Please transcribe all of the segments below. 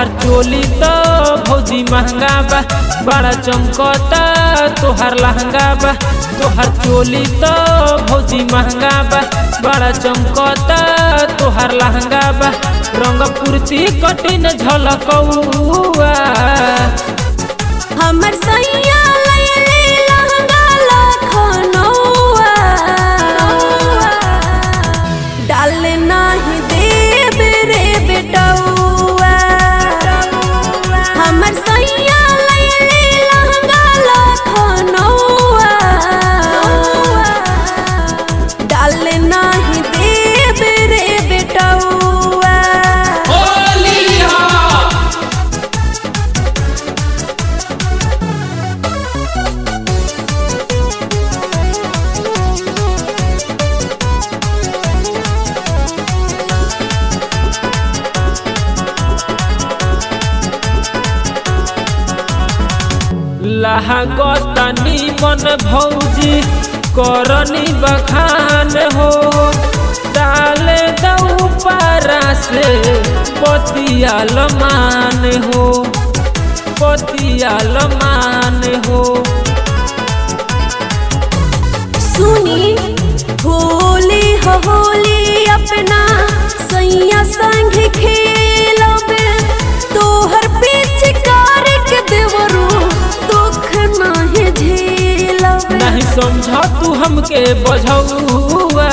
तोहर चोली तो भौजी महंगा बा, बड़ा चमकता तोहर लहंगा बा। तोहर चोली तो भौजी महंगा बा, बड़ा चमकता तोहर लहंगा बा। रंग कुर्ती कटिन झलकौआ हमर सैया लहंगा लखनऊआ, डाल नाही देब रे बेटौआ। हमर सैया लहंगा लखनऊआ, डाल नाही देब रे बेटौआ। लागता निमन भौजी करनी बखान हो, डाले दऊ पारा से पतियाल मान हो, पतियाल मान हो। सुनी होली हो होली अपना सैया संग खेलब, तोहर पिचकार के देवरू दुख नहीं झेलब। नहीं समझा तू हमके बझौआ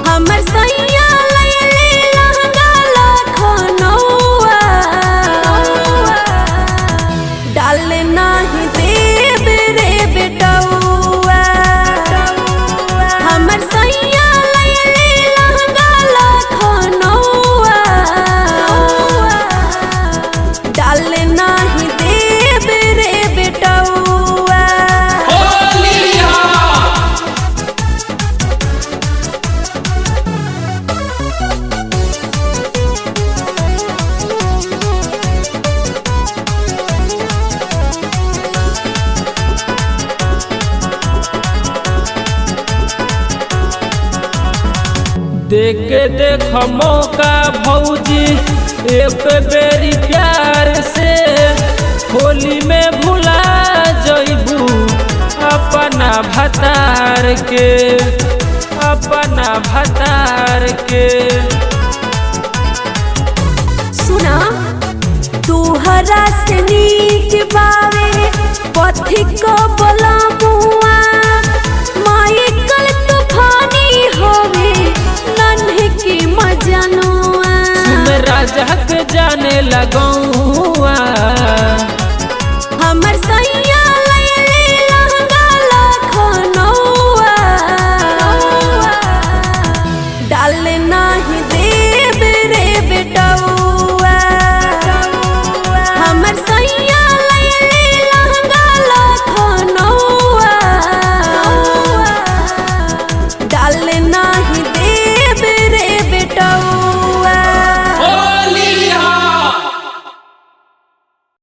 हमर सैया लहंगा लखनऊआ, डाल नहीं देब रे बेटौआ। हमर सैया लहंगा लखनऊआ, डाल नहीं देब रे बेटौआ। देख के देख मौका भौजी एक बेरी प्यार से, होली में भुला जइबू अपना भतार के, अपना भतार के। सुना तोहरा से नीक बावे पथी को